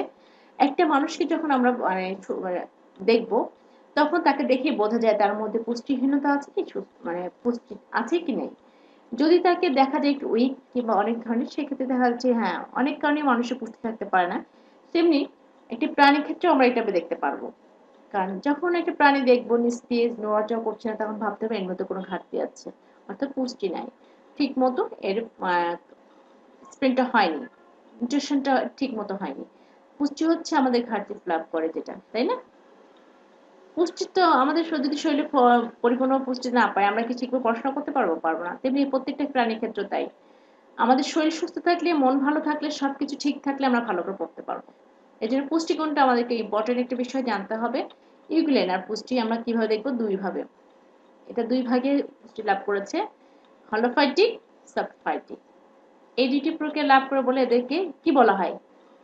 একটা মানুষকে যখন আমরা মানে দেখব, তখন তাকে দেখে বোঝা যায় তার মধ্যে পুষ্টিহীনতা আছে কি, মানে পুষ্টি আছে কি নেই। যদি তাকে দেখা যায় একটু উইক কিংবা অনেক ধরনের, সেক্ষেত্রে দেখা যাচ্ছে হ্যাঁ অনেক কারণে মানুষের পুষ্টি থাকতে পারে না। তেমনি একটি প্রাণীর ক্ষেত্রেও আমরা এটা দেখতে পারবো, কারণ যখন একটা প্রাণী দেখবো নিস্তেজ নড়াচড়া করছে না, তখন ভাবতে হবে এর মধ্যে কোনো ঘাটতি আছে, অর্থাৎ পুষ্টি নাই, ঠিক মতো এর স্প্রেনটা হয়নি, নিউট্রিশনটা ঠিক মতো হয়নি। পুষ্টি হচ্ছে আমাদের ঘাটতি লাভ করে যেটা, তাই না? পুষ্টি তো আমাদের যদি শরীরে পরিপূর্ণ পুষ্টি না পায়, আমরা কি ঠিকভাবে পড়াশোনা করতে পারবো? পারবো না। তেমনি প্রত্যেকটা প্রাণীর ক্ষেত্রে তাই। আমাদের শরীর সুস্থ থাকলে, মন ভালো থাকলে, সবকিছু ঠিক থাকলে আমরা ভালো করে পড়তে পারবো। এই জন্য পুষ্টিগুণটা আমাদেরকে ইম্পর্টেন্ট একটা বিষয় জানতে হবে। ইউগ্ল্যান্ড আর পুষ্টি আমরা কিভাবে দেখবো? দুই ভাবে। এটা দুই ভাগে পুষ্টি লাভ করেছে, হলোফাইটিক, সাবফাইটিক। এই দুইটি প্রক্রিয়া লাভ করে বলে এদেরকে কি বলা হয়?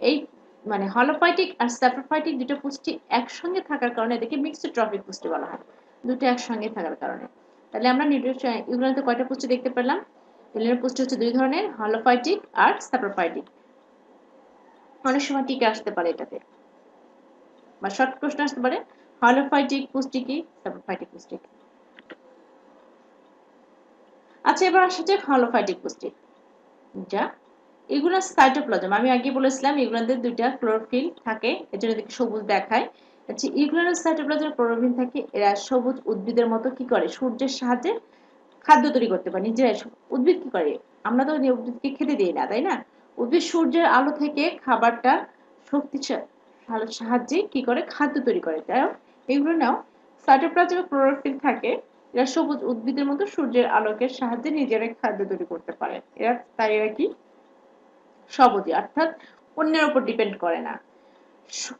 এই মানে হলোফাইটিক আর সাবফাইটিক দুটো পুষ্টি একসঙ্গে থাকার কারণে এদেরকে মিক্সড ট্রফিক পুষ্টি বলা হয়, দুটো একসঙ্গে থাকার কারণে। তাহলে আমরা ইউগ্ল্যান্ডে কয়টা পুষ্টি দেখতে পেলাম? ইউগ্ল্যান্ডের পুষ্টি হচ্ছে দুই ধরনের, হলোফাইটিক আর সাবফাইটিক। অনেক সময় টিকে আসতে পারে এটাতে, বা শর্ট প্রশ্ন আসতে পারে, হলোফাইটিক পুষ্টি কি, সাবফাইটিক পুষ্টি কি। আচ্ছা, এবার আসা যাক হলোফাইটিক পুষ্টি। যা এগুলো সাইটোপ্লাজম, আমি আগে বলেছিলাম এগুলোতে দুইটা ক্লোরোফিল থাকে, এজন্য দেখি সবুজ দেখায়। আচ্ছা, এগুলোর সাইটোপ্লাজমে ক্লোরোফিল থাকে, এরা সবুজ উদ্ভিদের মতো কি করে? সূর্যের সাহায্যে খাদ্য তৈরি করতে পারে নিজেরাই। উদ্ভিদ কি করে? আমরা তো উদ্ভিদকে খেতে দিই না, তাই না? উদ্ভিদ সূর্যের আলো থেকে খাবারটা শক্তির সাহায্যে কি করে? খাদ্য তৈরি করে। তাই এগুলো নাও সাইটোপ্লাজমে ক্লোরোফিল থাকে, এরা সবুজ উদ্ভিদের মতো সূর্যের আলোকের সাহায্যে নিজেরাই খাদ্য তৈরি করতে পারে। এরা কি সবুজই, অর্থাৎ অন্যের উপর ডিপেন্ড করে না।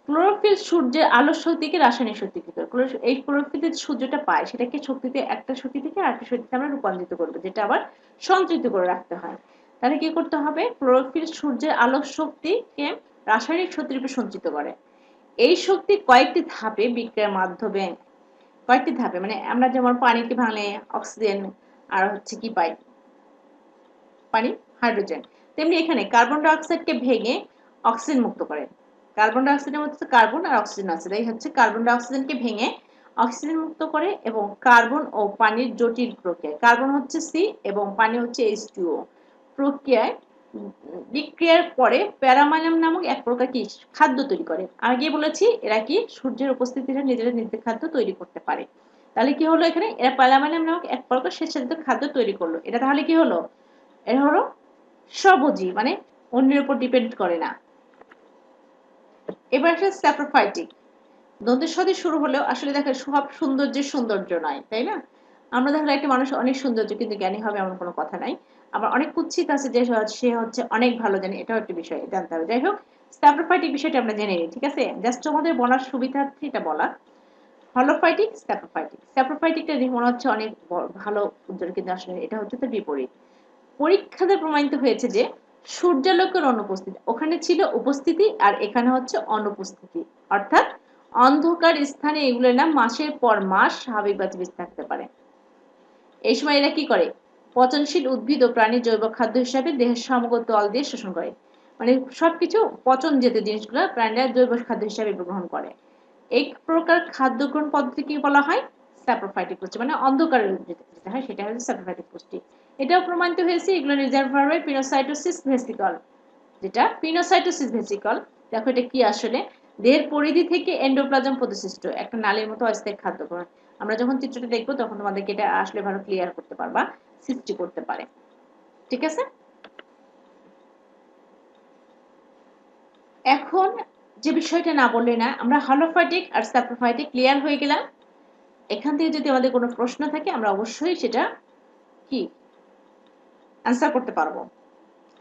ক্লোরোফিল সূর্যের আলোর শক্তিকে রাসায়নিক শক্তি করে। এই ক্লোরোফিল যে সূর্যটা পায়, সেটাকে শক্তিতে, একটা শক্তি থেকে আরেকটা শক্তিতে আমরা রূপান্তরিত করবো, যেটা আবার সঞ্চিত করে রাখতে হয়। তাহলে কি করতে হবে? ক্লোরোফিল সূর্যের আলোর শক্তিকে রাসায়নিক শক্তির উপর সঞ্চিত করে। এই শক্তি কয়েকটি ধাপে বিক্রিয়ার মাধ্যমে, কয়েকটি ধাপে মানে আমরা যেমন পানিকে ভাঙলে অক্সিজেন আর হচ্ছে কি পাই? পানি, হাইড্রোজেন। তেমনি এখানে কার্বন ডাই অক্সাইডকে ভেঙে অক্সিজেন মুক্ত করে। কার্বন ডাই অক্সাইডের মধ্যে কার্বন আর অক্সিজেন আছে, তাই হচ্ছে কার্বন ডাই অক্সিজেনকে ভেঙে অক্সিজেন মুক্ত করে এবং কার্বন ও পানির জটিল প্রক্রিয়া, কার্বন হচ্ছে সি এবং পানি হচ্ছে H2O প্রক্রিয়ায় বিক্রিয়ার পরে প্যারামাইনাম নামক এক প্রকার কি খাদ্য তৈরি করে। আগে বলেছি এরা কি সূর্যের উপস্থিতিতে নিজেরা নিজেদের খাদ্য তৈরি করতে পারে। তাহলে কি হলো এখানে, এরা প্যারামাইনাম নামক এক প্রকার স্বেচ্ছাচারিত খাদ্য তৈরি করলো। এটা তাহলে কি হলো, এরা হলো স্বভোজী, মানে অন্যের উপর ডিপেন্ড করে না। এবার আসলে স্যাপ্রোফাইটিক, দন্তের সাথে শুরু হলেও আসলে দেখেন সব সৌন্দর্যের সৌন্দর্য নয়, তাই না? আমরা দেখলে একটা মানুষ অনেক সৌন্দর্য কিন্তু জ্ঞানী হবে এমন কোনো কথা নাই। আবার অনেক কুৎসিত আছে যে সে হচ্ছে অনেক ভালো জানে, এটাও একটা বিষয় জানতে হবে। যাই হোক, স্যাপ্রোফাইটিক বিষয়টা আমরা জেনে নিই, ঠিক আছে? জাস্ট আমাদের বলার সুবিধার্থে এটা বলা। হলোফাইটিক, স্যাপ্রোফাইটিক। স্যাপ্রোফাইটিকটা দেখে মনে হচ্ছে অনেক ভালো উজ্জ্বল, কিন্তু আসলে এটা হচ্ছে তার বিপরীত। পরীক্ষাতে প্রমাণিত হয়েছে যে সূর্যালোকের অনুপস্থিতি, ওখানে ছিল উপস্থিতি আর এখানে হচ্ছে অনুপস্থিতি, অর্থাৎ অন্ধকার স্থানে এগুলোর নাম মাসের পর মাস স্বাভাবিকভাবে বেঁচে থাকতে পারে। এই সময় এরা কি করে, পচনশীল উদ্ভিদ ও প্রাণীর জৈব খাদ্য হিসাবে দেহের সমগ্র তল দিয়ে শোষণ করে, মানে সবকিছু পচন যেতে জিনিসগুলো প্রাণীরা জৈব খাদ্য হিসাবে গ্রহণ করে। এক প্রকার খাদ্য গ্রহণ পদ্ধতি কি বলা হয়, স্যাপ্রোফাইটিক পুষ্টি, মানে অন্ধকারের যেটা হয় সেটা হচ্ছে স্যাপ্রোফাইটিক পুষ্টি। এটাও প্রমাণিত হয়েছে এগুলো রিজার্ভার হয় পিনোসাইটোসিস ভেসিকল, যেটা পিনোসাইটোসিস ভেসিকল। দেখো এটা কি আসলে, দেহের পরিধি থেকে এন্ডোপ্লাজম প্রতিসৃষ্ট একটা নালীর মতো অস্থায়ী খাদ্য গ্রহণ। আমরা যখন চিত্রটা দেখবো তখন তোমাদেরকে এটা আসলে ভালো ক্লিয়ার করতে পারবা, সৃষ্টি করতে পারে। ঠিক আছে, এখন যে বিষয়টা না বললে না, আমরা হলোফাইটিক আর স্যাপ্রোফাইটিক ক্লিয়ার হয়ে গেলাম। এখান থেকে যদি আমাদের কোনো প্রশ্ন থাকে আমরা অবশ্যই সেটা কি অ্যান্সার করতে পারবো।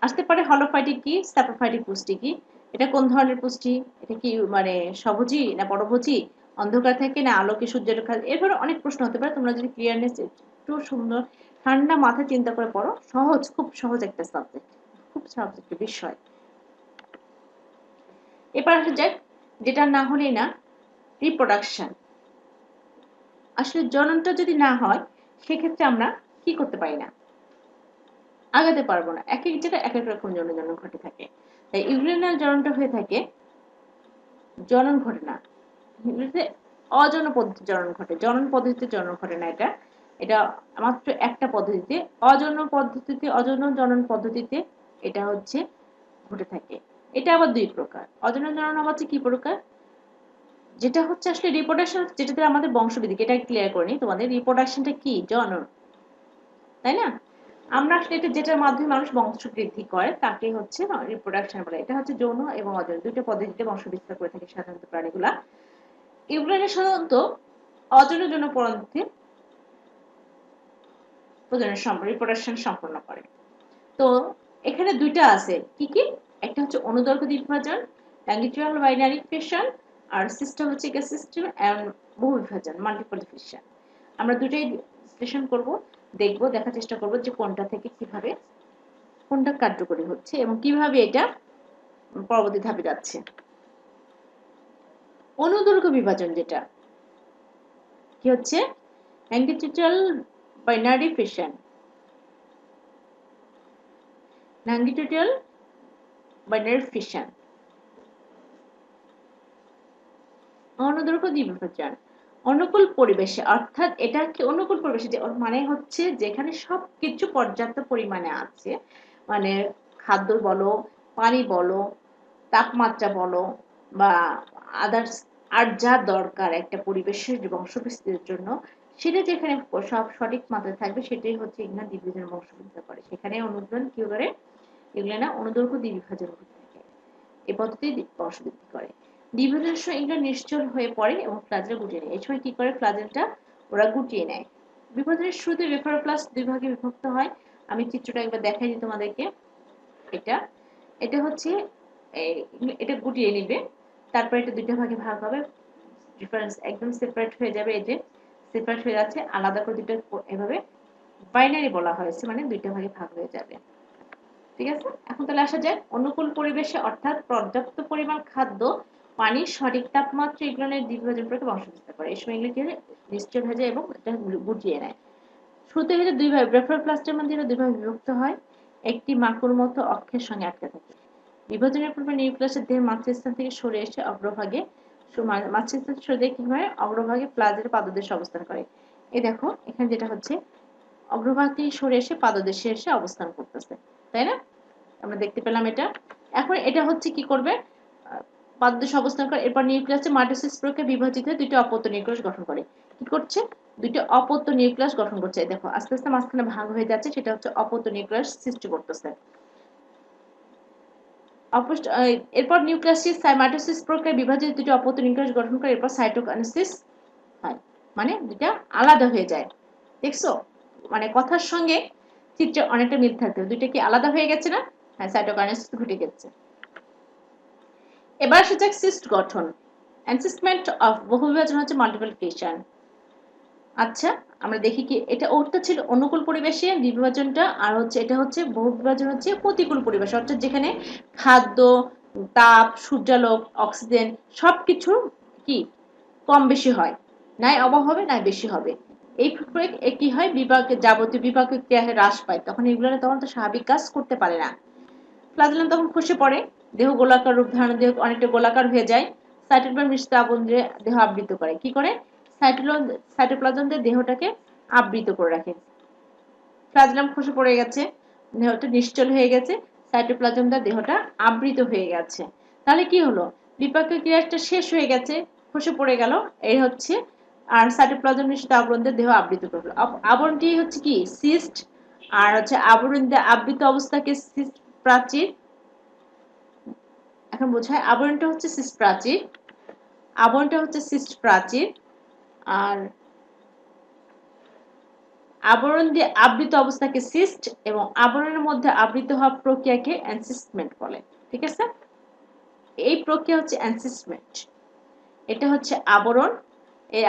আসতে পারে হলোফাইটিক কি, স্যাপ্রোফাইটিক পুষ্টি কি, এটা কোন ধরনের পুষ্টি, এটা কি মানে সবুজই না পরভোজী, অন্ধকার থেকে না আলোকে সূর্যের কাছে, এরপরে অনেক প্রশ্ন হতে পারে। তোমরা যদি ক্লিয়ারনেস একটু সুন্দর ঠান্ডা মাথায় চিন্তা করে পড়ো, সহজ, খুব সহজ একটা সাবজেক্ট, খুব সহজ একটা বিষয়। এবার আসা যাক যেটা না হলেই না, রিপ্রোডাকশন। আসলে জননটা যদি না হয় সেক্ষেত্রে আমরা কি করতে পারি না, আগাতে পারবো না। এক এক জায়গায় এক এক রকম জনন ঘটে থাকে। তাই ইউরেনাল জননটা হয়ে থাকে, জনন ঘটে না, অজন পদ্ধতিতে জনন ঘটে, জনন পদ্ধতিতে জনন ঘটে না। এটা এটা মাত্র একটা পদ্ধতিতে, অজন পদ্ধতিতে, অজন জনন পদ্ধতিতে এটা হচ্ছে ঘটে থাকে। এটা আবার দুই প্রকার। অজন জনন হচ্ছে কি প্রকার, যেটা হচ্ছে আসলে রিপ্রোডাকশন, যেটাতে আমাদের বংশবৃদ্ধি, এটা ক্লিয়ার করে নি তোমাদের, রিপ্রোডাকশনটা কি জনন, তাই না? আমরা আসলে এটা যেটার মাধ্যমে মানুষ বংশবৃদ্ধি করে তাকে হচ্ছে রিপ্রোডাকশন বলে। এটা হচ্ছে যৌন এবং অযৌন দুটো পদ্ধতিতে বংশবিস্তার করে থাকে সাধারণত প্রাণীগুলা। এগুলো সাধারণত অযৌনের জন্য পরবর্তী রিপ্রোডাকশন সম্পন্ন করে। তো এখানে দুইটা আছে, কি কি, একটা হচ্ছে অনুদৈর্ঘ্য দ্বিবিভাজন, ল্যাঙ্গিটুডাল বাইনারি ফিশন, আর সিস্টেম হচ্ছে সিস্টেম এন্ড বহুবিভাজন মাল্টিপল ফিশন। আমরা দুটাই বিশ্লেষণ করব, দেখব, দেখার চেষ্টা করব যে কোনটা থেকে কিভাবে কোনটা কার্যকরী হচ্ছে এবং কিভাবে এটা পরবর্তী ধাপে যাচ্ছে। অনুদৈর্ঘ্য বিভাজন যেটা কি হচ্ছে, ল্যাঙ্গিটুডাল বাইনারি ফিশন, ল্যাঙ্গিটুডাল বাইনারি ফিশন, অনুদৈর্ঘ্য দ্বিবিভাজন। অনুকূল পরিবেশে, অর্থাৎ এটা কি অনুকূল পরিবেশে, যে মানে হচ্ছে যেখানে সবকিছু পর্যাপ্ত পরিমাণে আছে, মানে খাদ্য বলো, পানি বলো, তাপমাত্রা বলো, বা আদার্স আর যা দরকার একটা পরিবেশের বংশবিস্তারের জন্য, সেটা যেখানে সব সঠিক মাত্রায় থাকবে সেটাই হচ্ছে এগুলো দ্বিবিভাজন বংশবিস্তার করে। সেখানে অনুদ্রণ কি করে, এগুলো না অনুদৈর্ঘ্য দ্বিবিভাজন হয়ে থাকে, এই পদ্ধতি বংশবৃদ্ধি করে। দ্বিবিভাজনের সময় এগুলো নিশ্চল হয়ে পড়ে এবং ফ্লাজেল গুটিয়ে নেয়। এই সময় কি করে ফ্লাজেলটা ওরা গুটিয়ে নেয়। বিভাজনের শুরুতে রেফারোপ্লাস্ট দুই ভাগে বিভক্ত হয়। আমি চিত্রটা একবার দেখাই দিই তোমাদেরকে। এটা এটা হচ্ছে এটা গুটিয়ে নিবে, তারপর এটা দুইটা ভাগে ভাগ হবে, ডিফারেন্স একদম সেপারেট হয়ে যাবে, এই যে সেপারেট হয়ে যাচ্ছে, আলাদা করে দুটো এভাবে বাইনারি বলা হয়েছে, মানে দুইটা ভাগে ভাগ হয়ে যাবে। ঠিক আছে, এখন তাহলে আসা যাক অনুকূল পরিবেশে, অর্থাৎ পর্যাপ্ত পরিমাণ খাদ্য, পানি, সঠিক তাপমাত্রা এগুলোর দ্বিবিভাজন প্রক্রিয়া বংশবিস্তার করে। এই সময় এগুলো কি নিশ্চল হয়ে যায় এবং এটা গুটিয়ে নেয়। শুরুতে এটা দুই ভাগে, ব্রেফারোপ্লাস্টের মধ্যে এটা দুই ভাগে বিভক্ত হয়, একটি মাকুর মতো অক্ষের সঙ্গে আটকে থাকে। বিভাজনের পূর্বে নিউক্লিয়াসের দেহের মাতৃস্থান থেকে সরে এসে অগ্রভাগে মাতৃস্থান সরে কি হয় অগ্রভাগে প্লাজের পাদদেশে অবস্থান করে। এই দেখো এখানে যেটা হচ্ছে অগ্রভাগ থেকে সরে এসে পাদদেশে এসে অবস্থান করতেছে, তাই না? আমরা দেখতে পেলাম এটা। এখন এটা হচ্ছে কি করবে, পাদদেশে অবস্থান করে, এরপর নিউক্লিয়াসে মাইটোসিস প্রক্রিয়া বিভাজিত হয়ে দুইটি অপত্য নিউক্লিয়াস গঠন করে। কি করছে? দুইটি অপত্য নিউক্লিয়াস গঠন করছে। দেখো আস্তে আস্তে মাঝখানে ভাগ হয়ে যাচ্ছে, সেটা হচ্ছে অপত্য নিউক্লিয়াস সৃষ্টি করতেছে। এরপর নিউক্লিয়াসটি মাইটোসিস প্রক্রিয়ায় বিভাজিত দুটি অপত্য নিউক্লিয়াস গঠন করে, এরপর সাইটোকাইনেসিস হয়, মানে দুটা আলাদা হয়ে যায়। দেখছো, মানে কথার সঙ্গে চিত্রে অনেকটা মিল থাকতে, দুইটা কি আলাদা হয়ে গেছে না? হ্যাঁ, সাইটোকাইনেসিস ঘটে গেছে। এবার আসা যাক সিস্ট গঠন। এনসিসমেন্ট অফ বহুবিভাজন হচ্ছে মাল্টিপ্লিকেশন। আচ্ছা, আমরা দেখি কি এটা ওরটা ছিল অনুকূল পরিবেশে বিভাজনটা, আর হচ্ছে এটা হচ্ছে বহুবিভাজন হচ্ছে প্রতিকূল পরিবেশ, অর্থাৎ যেখানে খাদ্য, তাপ, সূর্যালোক, অক্সিজেন সবকিছু কি কম বেশি হয়, নাই অভাব হবে নাই বেশি হবে। এই কি হয়, বিপাকের যাবতীয় বিপাকের ক্রিয়া হ্রাস পায়, তখন এগুলো তখন তো স্বাভাবিক কাজ করতে পারে না। প্লাজেলম তখন খসে পড়ে, দেহ গোলাকার রূপ ধারণ, দেহ অনেকটা গোলাকার হয়ে যায়। সাইটোপ্লাজম মিশ্রিত আবরণে দেহ আবৃত করে। কি করে? সাইটোপ্লাজম দিয়ে দেহটাকে আবৃত করে রাখে। প্লাজেলম খসে পড়ে গেছে, দেহটা নিশ্চল হয়ে গেছে, সাইটোপ্লাজম দিয়ে দেহটা আবৃত হয়ে গেছে। তাহলে কি হলো? বিপাকীয় ক্রিয়াটা শেষ হয়ে গেছে, খসে পড়ে গেল, এই হচ্ছে। আর সাইটোপ্লাজম মিশ্রিত আবরণ দিয়ে দেহ আবৃত করলো। আবরণটি হচ্ছে কি সিস্ট, আর হচ্ছে আবরণ দিয়ে আবৃত অবস্থাকে সিস্ট প্রাচীর। এখন বোঝায় আবরণটা হচ্ছে সিস্ট প্রাচীর, আবরণটা হচ্ছে সিস্ট প্রাচীর, আর আবরণ দিয়ে আবৃত অবস্থাকে সিস্ট, এবং আবরণের মধ্যে আবৃত হওয়া প্রক্রিয়াকে এনসিসমেন্ট বলে। ঠিক আছে, এই প্রক্রিয়া হচ্ছে এনসিসমেন্ট। এটা হচ্ছে আবরণ, এই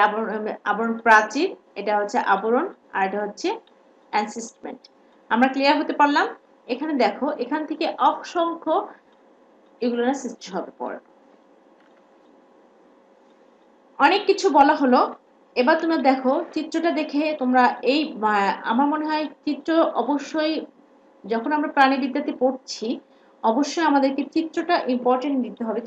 আবরণ প্রাচীর, এটা হচ্ছে আবরণ, আর এটা হচ্ছে এনসিসমেন্ট। আমরা ক্লিয়ার হতে পারলাম? এখানে দেখো, এখান থেকে অসংখ্য এগুলো না সৃষ্টি হবে পরে। অনেক কিছু বলা হলো, এবার তোমরা দেখো চিত্রটা দেখে তোমরা এই আমার মনে হয় চিত্র অবশ্যই, যখন আমরা প্রাণীবিদ্যাতে পড়ছি অবশ্যই আমাদেরকে চিত্রটা ইম্পর্টেন্ট দিতে হবে।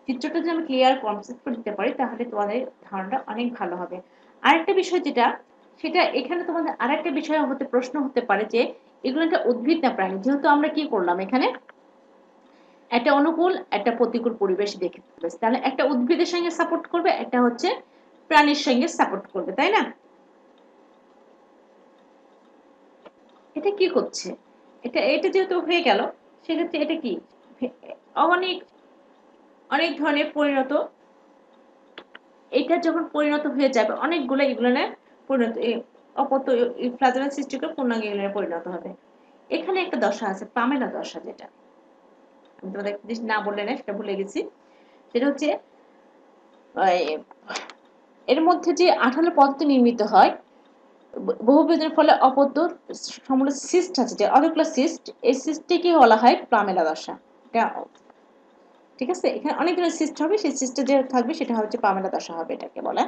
চিত্রটা যদি আমি ক্লিয়ার কনসেপ্ট করে দিতে পারি তাহলে তোমাদের ধারণাটা অনেক ভালো হবে। আরেকটা বিষয় যেটা, সেটা এখানে তোমাদের আরেকটা বিষয় হতে প্রশ্ন হতে পারে যে এগুলো একটা উদ্ভিদ না প্রাণী, যেহেতু আমরা কি করলাম এখানে একটা অনুকূল একটা প্রতিকূল পরিবেশ দেখে, তাহলে একটা উদ্ভিদের সঙ্গে সাপোর্ট করবে, একটা হচ্ছে প্রাণীর সঙ্গে সাপোর্ট করবে, তাই না? এটা কি করছে, এটা যেহেতু হয়ে গেল, সেক্ষেত্রে এটা কি অনেক অনেক ধরনের পরিণত, এটা যখন পরিণত হয়ে যাবে অনেকগুলো এগুলো পরিণত অপত্য প্লাজমের সৃষ্টি করে পূর্ণাঙ্গ এগুলো পরিণত হবে। এখানে একটা দশা আছে পামেলা দশা, যেটা আমি তোমাদের না বললে না, সেটা ভুলে গেছি। সেটা হচ্ছে এর মধ্যে যে আঠালো পদার্থ নির্মিত হয় বহুবিভাজনের ফলে অপত্য সম্পূর্ণ সিস্ট আছে, যে অনেকগুলো সিস্ট, এই সিস্টটিকে বলা হয় পামেলা দশা। এটা ঠিক আছে, এখানে অনেক ধরনের সিস্ট হবে, সেই সিস্টে যে থাকবে সেটা হচ্ছে পামেলা দশা হবে, এটাকে বলে।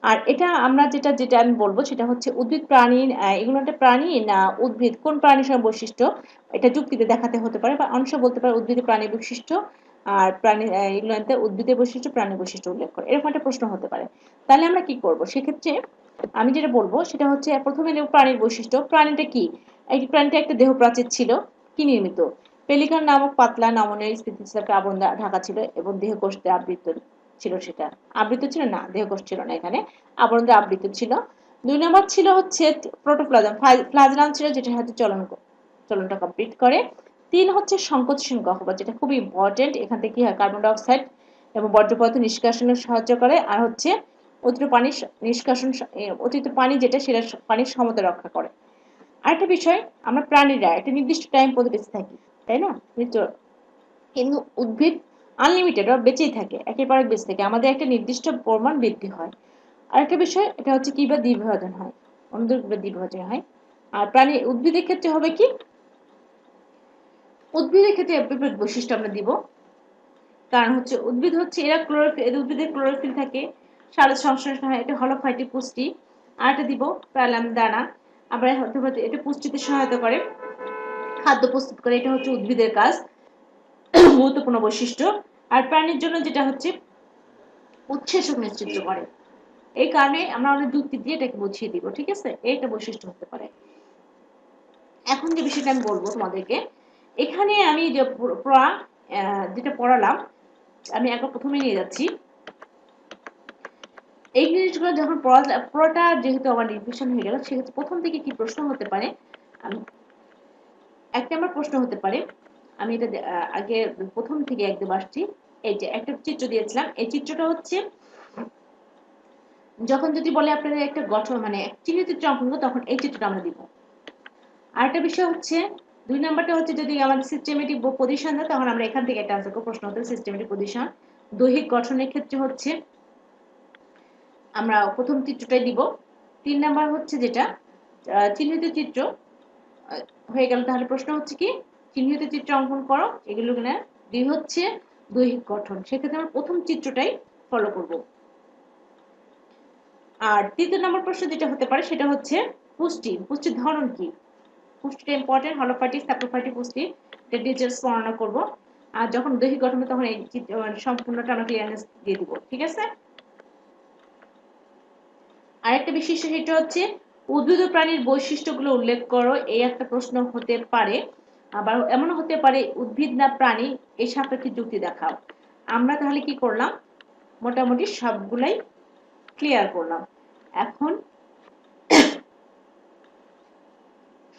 আর এটা আমরা যেটা আমি বলবো সেটা হচ্ছে উদ্ভিদ প্রাণী, এগুলো একটা প্রাণী না উদ্ভিদ, কোন প্রাণীর সঙ্গে বৈশিষ্ট্য এটা যুক্তিতে দেখাতে হতে পারে, বা অংশ বলতে পারে উদ্ভিদের প্রাণী বৈশিষ্ট্য আর প্রাণী, এগুলোতে উদ্ভিদের বৈশিষ্ট্য প্রাণী বৈশিষ্ট্য উল্লেখ করে, এরকম একটা প্রশ্ন হতে পারে। তাহলে আমরা কি করব সেক্ষেত্রে, আমি যেটা বলবো সেটা হচ্ছে প্রথমে নেব প্রাণীর বৈশিষ্ট্য। প্রাণীটা কি? এই প্রাণীটা একটা দেহ প্রাচীর ছিল, কি নির্মিত? পেলিকান নামক পাতলা নমনীয় স্থিতিস্থাপক আবরণ ঢাকা ছিল এবং দেহকোষ দিয়ে আবৃত ছিল। সেটা আবৃত ছিল না, দেহকোষ ছিল না, এখানে আবরণ দিয়ে আবৃত ছিল। 2 নম্বর ছিল হচ্ছে প্রোটোপ্লাজম, প্লাজম ছিল যেটার সাথে চলনটা কমপ্লিট করে। 3 হচ্ছে সংকোচন গহ্বর, যেটা খুব ইম্পর্টেন্ট, এখান থেকে কি হয় কার্বন ডাই অক্সাইড এবং বর্জ্য পদার্থ নিষ্কাশনে সাহায্য করে। আর হচ্ছে অতিরিক্ত পানি যেটা সেটা পানির সমতা রক্ষা করে। আরেকটা বিষয়, আমরা প্রাণীরা একটা নির্দিষ্ট টাইম পর্যন্ত বেঁচে থাকি, তাই না? কিন্তু উদ্ভিদ আনলিমিটেড বেঁচেই থাকে, একের পর এক বেঁচে থাকে, আমাদের একটা নির্দিষ্ট পরিমাণ বৃদ্ধি হয়। আরেকটা বিষয়, এটা হচ্ছে কি বা দ্বিবিভাজন হয়, দ্বিবিভাজন হয়। আর উদ্ভিদের ক্ষেত্রে হবে কি, উদ্ভিদের ক্ষেত্রে বিপরীত বৈশিষ্ট্য আমরা দিব, কারণ হচ্ছে উদ্ভিদ হচ্ছে উদ্ভিদের ক্লোরোফিল থাকে, সালোক সংশ্লেষণ হয়, এটা হলোফাইটিক পুষ্টি। আর এটা দিব প্যালাম দানা, আবার এটা পুষ্টিতে সহায়তা করে, খাদ্য প্রস্তুত করে, এটা হচ্ছে উদ্ভিদের কাজ। গুরুত্বপূর্ণ বৈশিষ্ট্য। আর প্রাণীর জন্য যেটা হচ্ছে উৎসেচক নেতৃত্ব করে। এই কারণে আমরা অনেক যুক্তি দিয়ে এটাকে বুঝিয়ে দিব, ঠিক আছে? এটা বৈশিষ্ট্য হতে পারে। এখন যে বিষয়টা আমি বলবো তোমাদেরকে, এখানে আমি যে যেটা পড়ালাম, আমি একবার প্রথমে নিয়ে যাচ্ছি। এই জিনিসগুলো যখন পড়াটা যেহেতু আমার রিভিশন হয়ে গেল, সেক্ষেত্রে প্রথম থেকে কি প্রশ্ন হতে পারে, একটা আমার প্রশ্ন হতে পারে, আমি এটা আগে প্রথম থেকে একদম আসছি। এই যে একটা চিত্র দিয়েছিলাম, এই চিত্রটা হচ্ছে যখন যদি বলে আপনাদের একটা গঠন মানে চিহ্নিত চিত্র অঙ্কন করবো, তখন এই চিত্রটা আমরা দিব। আরেকটা বিষয় হচ্ছে 2 নাম্বারটা হচ্ছে যদি আমাদের সিস্টেমেটিক পজিশন দেয়, তখন আমরা এখান থেকে একটা আনসার করব। প্রশ্ন হতে সিস্টেমেটিক পজিশন। দৈহিক গঠনের ক্ষেত্রে হচ্ছে আমরা প্রথম চিত্রটাই দিব। 3 নাম্বার হচ্ছে যেটা চিহ্নিত চিত্র হয়ে গেল, তাহলে প্রশ্ন হচ্ছে কি চিহ্নিত চিত্র অঙ্কন করো, এগুলো কিনা। 2 হচ্ছে দৈহিক গঠন, সেক্ষেত্রে আমরা প্রথম চিত্রটাই ফলো করব। আর 3 নম্বর প্রশ্ন যেটা হতে পারে সেটা হচ্ছে পুষ্টির ধরন কি। পুষ্টিটা ইম্পর্টেন্ট, হলোফ্যাটিক স্যাপ্রোফাইটিক পুষ্টি, এটা ডিটেইলস বর্ণনা করব। আর যখন দৈহিক গঠন তখন এই সম্পূর্ণটা আমরা ক্লিয়ারনেস দিয়ে দিব, ঠিক আছে? আরেকটা বিশেষ সেটা হচ্ছে উদ্ভিদ ও প্রাণীর বৈশিষ্ট্যগুলো উল্লেখ করো, এই একটা প্রশ্ন হতে পারে। আবার এমন হতে পারে উদ্ভিদ না প্রাণী, এই সাপেক্ষে যুক্তি দেখাও। আমরা তাহলে কি করলাম, মোটামুটি সবগুলাই ক্লিয়ার করলাম। এখন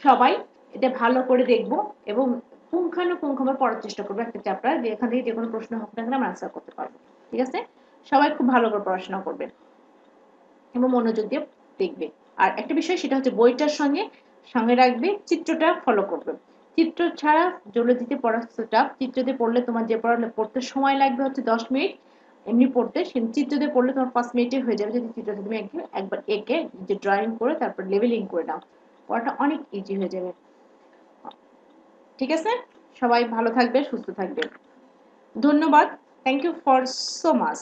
সবাই এটা ভালো করে দেখবো এবং পুঙ্খানুপুঙ্খভাবে পড়ার চেষ্টা করবো একটা চ্যাপ্টার, যে এখান থেকে যে কোনো প্রশ্ন হোক না কেন আমরা আনসার করতে পারবো, ঠিক আছে? সবাই খুব ভালো করে পড়াশোনা করবে এবং মনোযোগ দিয়ে দেখবে। আর একটা বিষয় সেটা হচ্ছে বইটার সঙ্গে রাখবে, চিত্রটা ফলো করবে। চিত্র ছাড়া জলদিতে পড়া টাফ। চিত্র দিয়ে পড়লে তোমার যে পড়তে সময় লাগবে হচ্ছে 10 মিনিট এমনি পড়তে, চিত্র দিয়ে পড়লে তোমার 5 মিনিটে হয়ে যাবে, যদি চিত্রটা তুমি একবার এঁকে যে ড্রয়িং করে তারপর লেভেলিং করে নাও, পড়াটা অনেক ইজি হয়ে যাবে, ঠিক আছে? সবাই ভালো থাকবে, সুস্থ থাকবে। ধন্যবাদ। Thank you for so much.